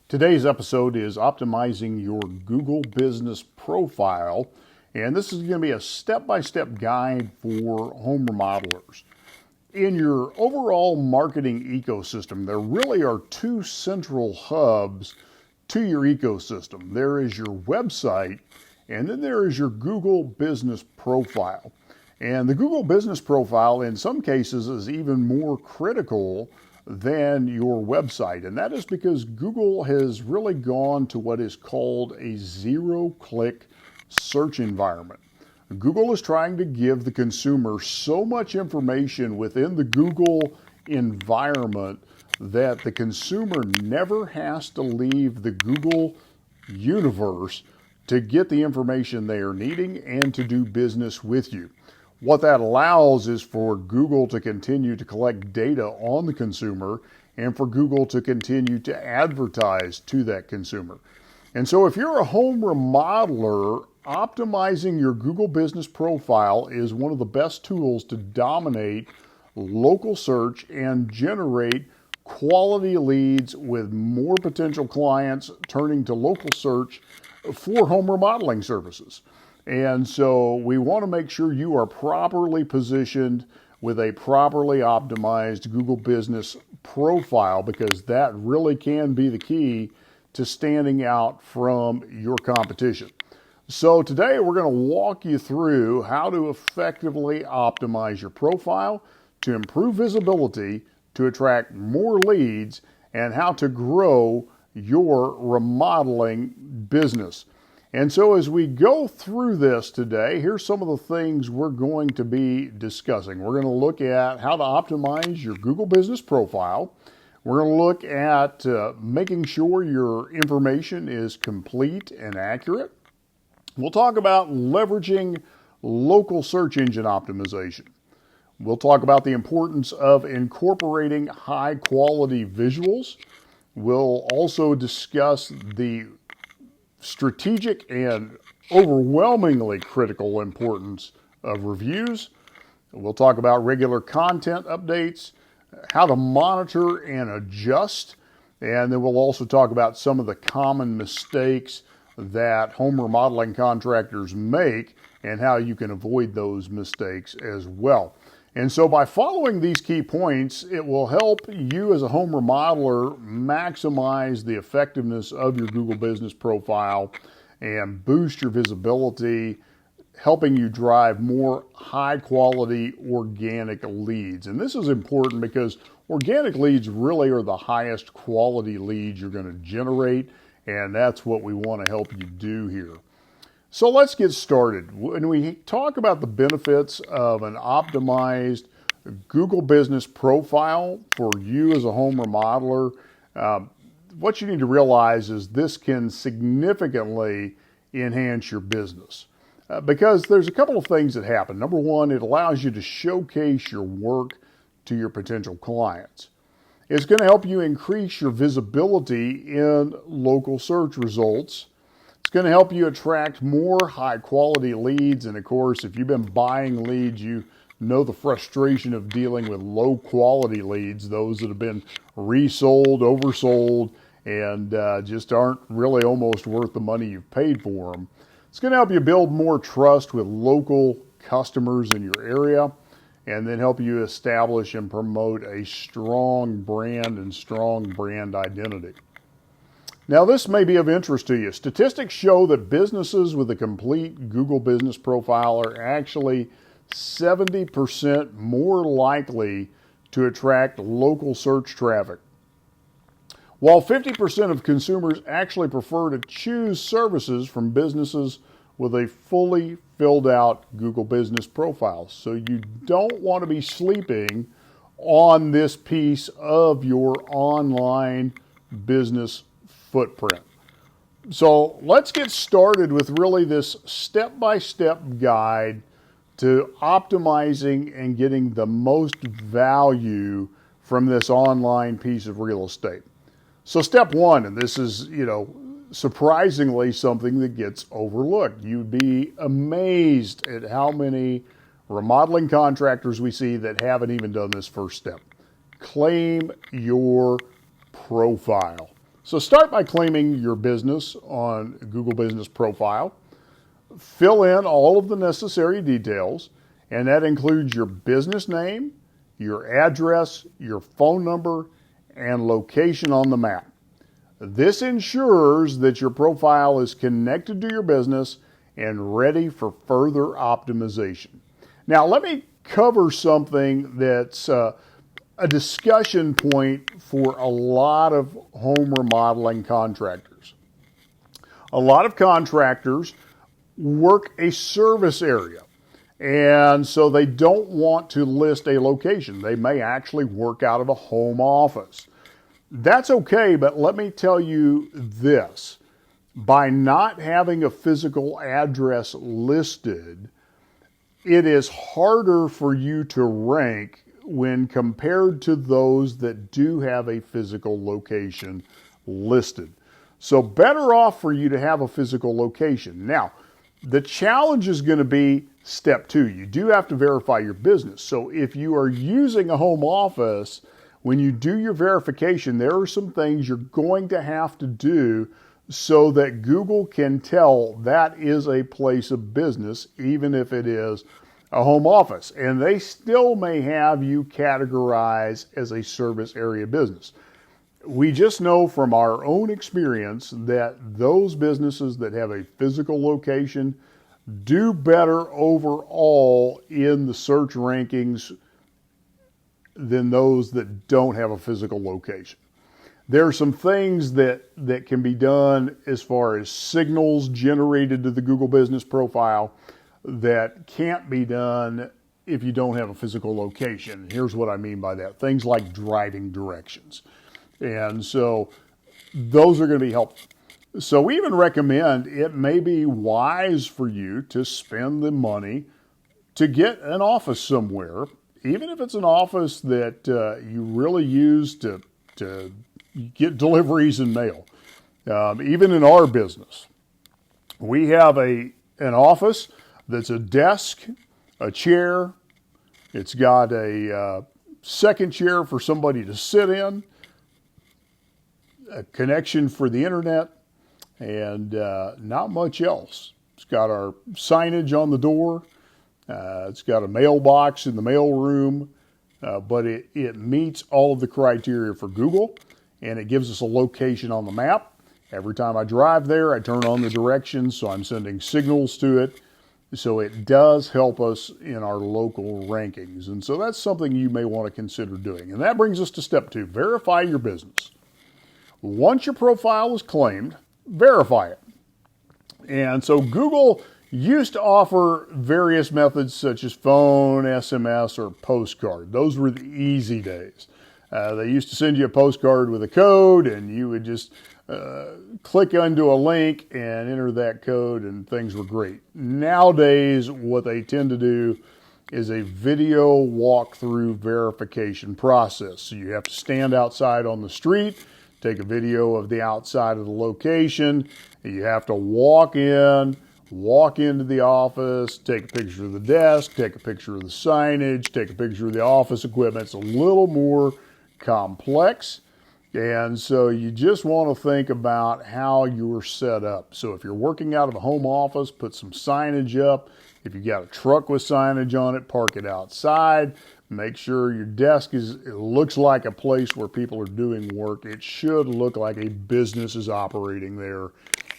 Today's episode is optimizing your Google business profile, and this is going to be a step-by-step guide for home remodelers. In your overall marketing ecosystem, there really are two central hubs to your ecosystem. There is your website, and then there is your Google business profile. And the Google business profile, in some cases, is even more critical than your website. And that is because Google has really gone to what is called a zero-click search environment. Google is trying to give the consumer so much information within the Google environment that the consumer never has to leave the Google universe to get the information they are needing and to do business with you. What that allows is for Google to continue to collect data on the consumer and for Google to continue to advertise to that consumer. And so if you're a home remodeler, optimizing your Google business profile is one of the best tools to dominate local search and generate quality leads with more potential clients turning to local search for home remodeling services. And so we want to make sure you are properly positioned with a properly optimized Google business profile, because that really can be the key to standing out from your competition. So today we're going to walk you through how to effectively optimize your profile to improve visibility, to attract more leads, and how to grow your remodeling business. And so as we go through this today, here's some of the things we're going to be discussing. We're going to look at how to optimize your Google business profile. We're going to look at making sure your information is complete and accurate. We'll talk about leveraging local search engine optimization. We'll talk about the importance of incorporating high quality visuals. We'll also discuss the strategic and overwhelmingly critical importance of reviews. We'll talk about regular content updates, how to monitor and adjust, and then we'll also talk about some of the common mistakes that home remodeling contractors make and how you can avoid those mistakes as well. And so by following these key points, it will help you as a home remodeler maximize the effectiveness of your Google business profile and boost your visibility, helping you drive more high quality organic leads. And this is important because organic leads really are the highest quality leads you're going to generate, and that's what we want to help you do here. So let's get started. When we talk about the benefits of an optimized Google business profile for you as a home remodeler, what you need to realize is this can significantly enhance your business. Because there's a couple of things that happen. Number one, it allows you to showcase your work to your potential clients. It's going to help you increase your visibility in local search results. It's going to help you attract more high quality leads. And of course, if you've been buying leads, you know the frustration of dealing with low quality leads, those that have been resold, oversold, and just aren't really almost worth the money you've paid for them. It's going to help you build more trust with local customers in your area, and then help you establish and promote a strong brand and strong brand identity. Now, this may be of interest to you. Statistics show that businesses with a complete Google business profile are actually 70% more likely to attract local search traffic, while 50% of consumers actually prefer to choose services from businesses with a fully filled out Google business profile. So you don't want to be sleeping on this piece of your online business footprint. So let's get started with really this step-by-step guide to optimizing and getting the most value from this online piece of real estate. So step one, and this is, surprisingly something that gets overlooked. You'd be amazed at how many remodeling contractors we see that haven't even done this first step. Claim your profile. So start by claiming your business on Google Business Profile. Fill in all of the necessary details, and that includes your business name, your address, your phone number, and location on the map. This ensures that your profile is connected to your business and ready for further optimization. Now, let me cover something that's a discussion point for a lot of home remodeling contractors. A lot of contractors work a service area, and so they don't want to list a location. They may actually work out of a home office. That's okay, but let me tell you this. By not having a physical address listed, it is harder for you to rank when compared to those that do have a physical location listed. So better off for you to have a physical location. Now, the challenge is going to be step 2. You do have to verify your business. So if you are using a home office, when you do your verification, there are some things you're going to have to do so that Google can tell that is a place of business, even if it is a home office. And they still may have you categorized as a service area business. We just know from our own experience that those businesses that have a physical location do better overall in the search rankings than those that don't have a physical location. There are some things that can be done as far as signals generated to the Google Business Profile that can't be done if you don't have a physical location. Here's what I mean by that. Things like driving directions. And so those are going to be helpful. So we even recommend it may be wise for you to spend the money to get an office somewhere, even if it's an office that you really use to get deliveries and mail. Even in our business, we have an office that's a desk, a chair. It's got a second chair for somebody to sit in, a connection for the internet, and not much else. It's got our signage on the door. It's got a mailbox in the mail room, but it meets all of the criteria for Google, and it gives us a location on the map. Every time I drive there, I turn on the directions, so I'm sending signals to it. So it does help us in our local rankings. And so that's something you may want to consider doing. And that brings us to step 2, verify your business. Once your profile is claimed, verify it. And so Google used to offer various methods such as phone, SMS, or postcard. Those were the easy days. They used to send you a postcard with a code, and you would just click onto a link and enter that code, and things were great. Nowadays, what they tend to do is a video walkthrough verification process. So you have to stand outside on the street, take a video of the outside of the location, and you have to walk into the office, take a picture of the desk, take a picture of the signage, take a picture of the office equipment. It's a little more complex. And so you just want to think about how you're set up. So if you're working out of a home office, put some signage up. If you got a truck with signage on it, park it outside. Make sure your desk it looks like a place where people are doing work. It should look like a business is operating there.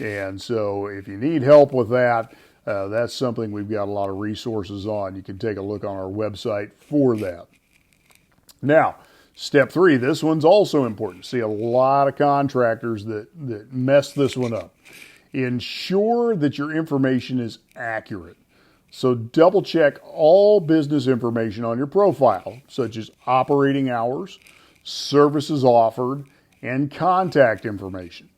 And so if you need help with that, that's something we've got a lot of resources on. You can take a look on our website for that. Now, step 3, this one's also important. See a lot of contractors that mess this one up. Ensure that your information is accurate. So double check all business information on your profile, such as operating hours, services offered, and contact information.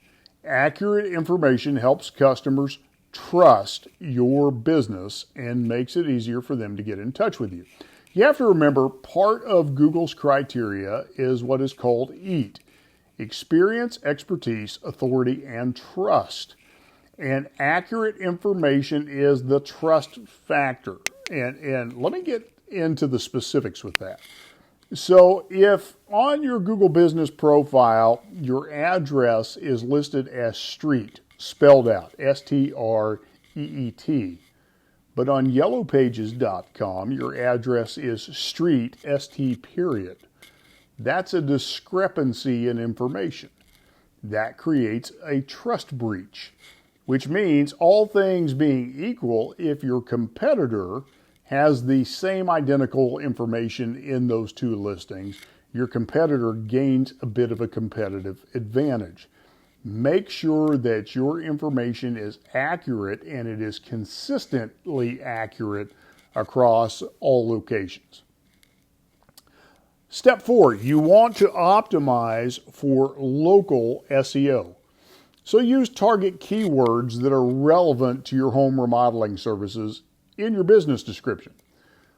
Accurate information helps customers trust your business and makes it easier for them to get in touch with you. You have to remember, part of Google's criteria is what is called EAT: experience, expertise, authority, and trust. And accurate information is the trust factor. And let me get into the specifics with that. So if on your Google Business profile, your address is listed as street, spelled out, STREET, but on yellowpages.com, your address is street, ST period. That's a discrepancy in information. That creates a trust breach, which means all things being equal, if your competitor has the same identical information in those two listings, your competitor gains a bit of a competitive advantage. Make sure that your information is accurate and it is consistently accurate across all locations. Step 4, you want to optimize for local SEO. So use target keywords that are relevant to your home remodeling services in your business description.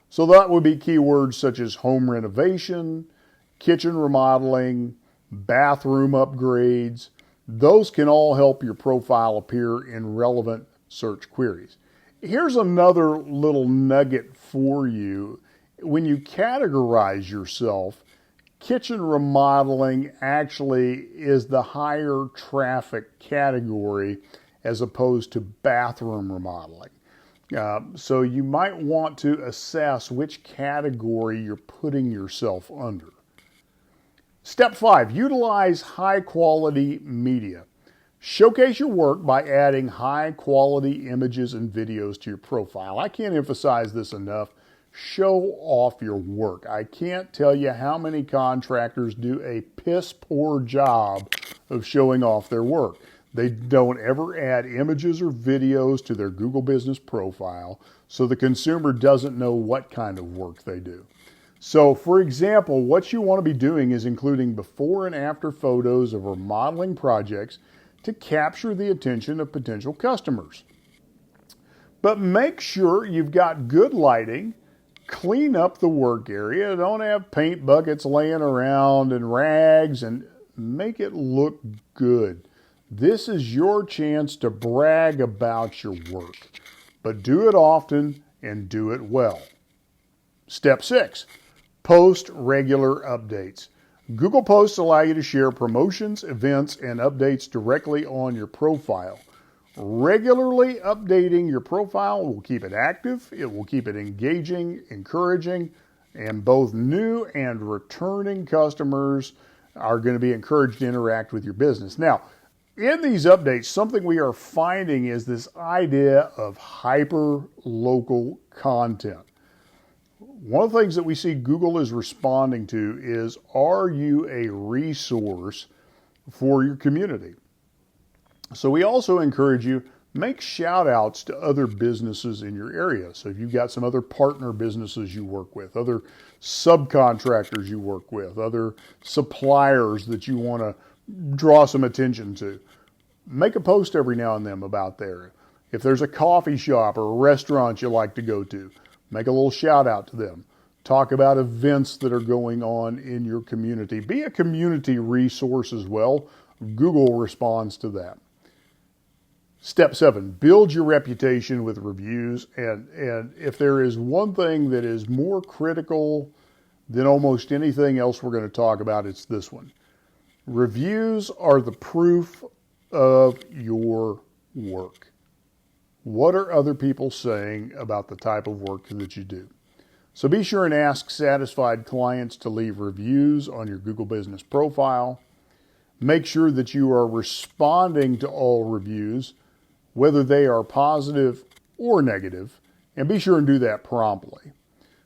So that would be keywords such as home renovation, kitchen remodeling, bathroom upgrades. Those can all help your profile appear in relevant search queries. Here's another little nugget for you. When you categorize yourself, kitchen remodeling actually is the higher traffic category as opposed to bathroom remodeling. So you might want to assess which category you're putting yourself under. Step 5, utilize high quality media. Showcase your work by adding high quality images and videos to your profile. I can't emphasize this enough. Show off your work. I can't tell you how many contractors do a piss poor job of showing off their work. They don't ever add images or videos to their Google Business profile, so the consumer doesn't know what kind of work they do. So, for example, what you want to be doing is including before and after photos of remodeling projects to capture the attention of potential customers. But make sure you've got good lighting. Clean up the work area. Don't have paint buckets laying around and rags, and make it look good. This is your chance to brag about your work, but do it often and do it well. Step 6, post regular updates. Google Posts allow you to share promotions, events, and updates directly on your profile. Regularly updating your profile will keep it active, it will keep it engaging, encouraging, and both new and returning customers are going to be encouraged to interact with your business. Now, in these updates, something we are finding is this idea of hyper-local content. One of the things that we see Google is responding to is, are you a resource for your community? So we also encourage you, make shout outs to other businesses in your area. So if you've got some other partner businesses you work with, other subcontractors you work with, other suppliers that you want to draw some attention to, make a post every now and then about there. If there's a coffee shop or a restaurant you like to go to, make a little shout out to them. Talk about events that are going on in your community. Be a community resource as well. Google responds to that. Step 7, build your reputation with reviews. And if there is one thing that is more critical than almost anything else we're going to talk about, it's this one. Reviews are the proof of your work. What are other people saying about the type of work that you do? So be sure and ask satisfied clients to leave reviews on your Google Business profile. Make sure that you are responding to all reviews, whether they are positive or negative, and be sure and do that promptly.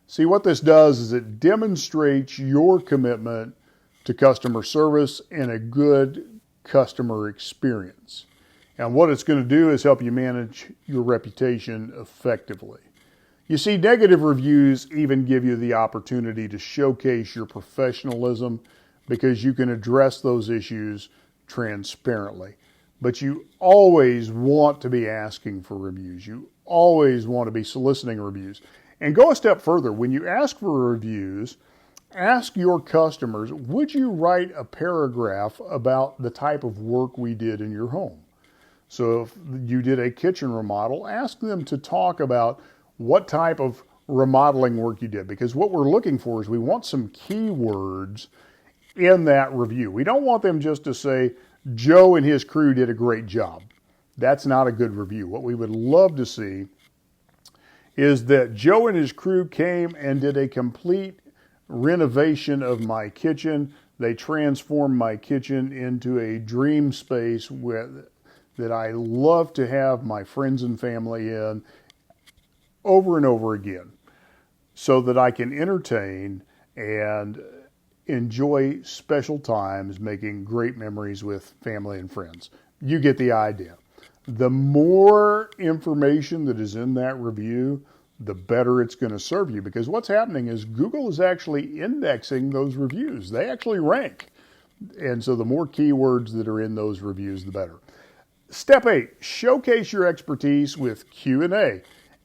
See, what this does is it demonstrates your commitment to customer service and a good customer experience. And what it's going to do is help you manage your reputation effectively. You see, negative reviews even give you the opportunity to showcase your professionalism because you can address those issues transparently. But you always want to be asking for reviews. You always want to be soliciting reviews. And go a step further. When you ask for reviews, ask your customers, would you write a paragraph about the type of work we did in your home? So if you did a kitchen remodel, ask them to talk about what type of remodeling work you did, because what we're looking for is we want some keywords in that review. We don't want them just to say, Joe and his crew did a great job. That's not a good review. What we would love to see is that Joe and his crew came and did a complete renovation of my kitchen. They transformed my kitchen into a dream space that I love to have my friends and family in over and over again, so that I can entertain and enjoy special times making great memories with family and friends. You get the idea. The more information that is in that review, the better it's going to serve you, because what's happening is Google is actually indexing those reviews. They actually rank. And so the more keywords that are in those reviews, the better. Step 8, showcase your expertise with Q&A.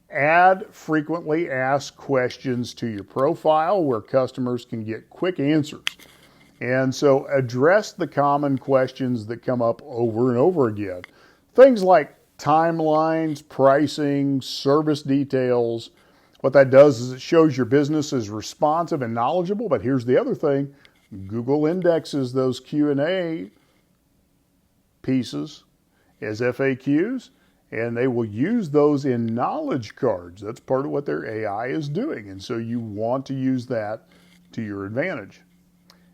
Add frequently asked questions to your profile where customers can get quick answers. And so address the common questions that come up over and over again. Things like timelines, pricing, service details. What that does is it shows your business is responsive and knowledgeable. But here's the other thing. Google indexes those Q&A pieces as FAQs, and they will use those in knowledge cards. That's part of what their AI is doing. And so you want to use that to your advantage.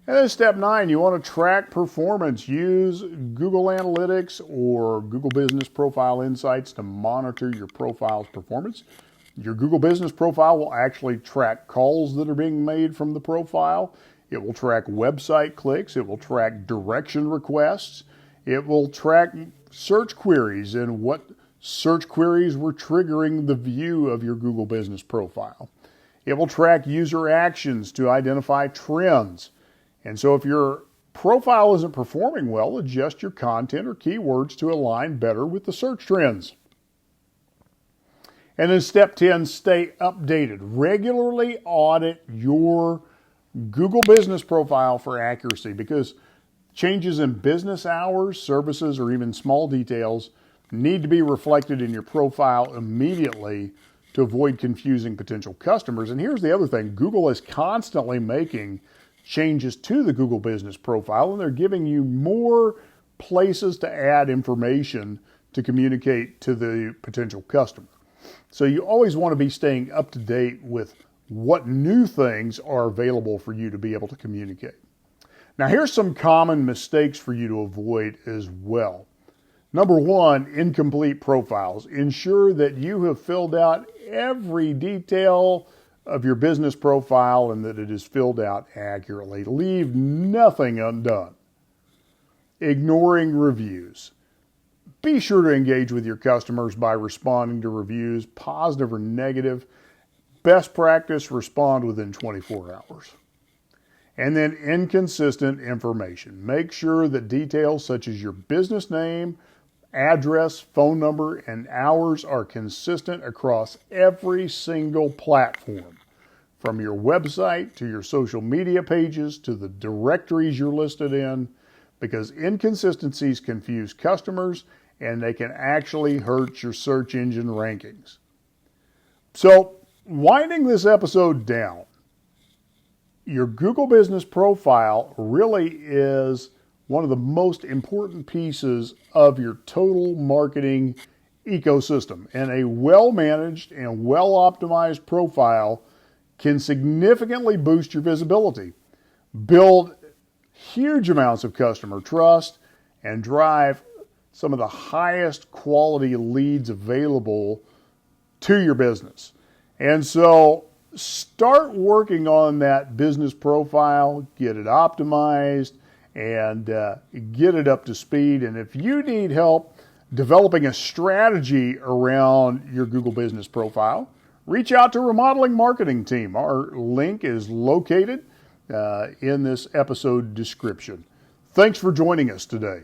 And then step 9, you want to track performance. Use Google Analytics or Google Business Profile Insights to monitor your profile's performance. Your Google Business Profile will actually track calls that are being made from the profile. It will track website clicks. It will track direction requests. It will track search queries and what search queries were triggering the view of your Google Business Profile. It will track user actions to identify trends. And so if your profile isn't performing well, adjust your content or keywords to align better with the search trends. And then step 10, stay updated. Regularly audit your Google Business Profile for accuracy, because changes in business hours, services, or even small details need to be reflected in your profile immediately to avoid confusing potential customers. And here's the other thing. Google is constantly making changes to the Google Business Profile, and they're giving you more places to add information to communicate to the potential customer. So you always want to be staying up to date with what new things are available for you to be able to communicate. Now, here's some common mistakes for you to avoid as well. Number 1, incomplete profiles. Ensure that you have filled out every detail of your business profile and that it is filled out accurately. Leave nothing undone. Ignoring reviews. Be sure to engage with your customers by responding to reviews, positive or negative. Best practice, respond within 24 hours. And then inconsistent information. Make sure that details such as your business name, address, phone number, and hours are consistent across every single platform, from your website to your social media pages to the directories you're listed in, because inconsistencies confuse customers and they can actually hurt your search engine rankings. So, winding this episode down, your Google Business Profile really is one of the most important pieces of your total marketing ecosystem. And a well-managed and well-optimized profile can significantly boost your visibility, build huge amounts of customer trust, and drive some of the highest quality leads available to your business. And so start working on that business profile, get it optimized, and get it up to speed. And if you need help developing a strategy around your Google Business Profile, reach out to Remodeling Marketing Team. Our link is located in this episode description. Thanks for joining us today.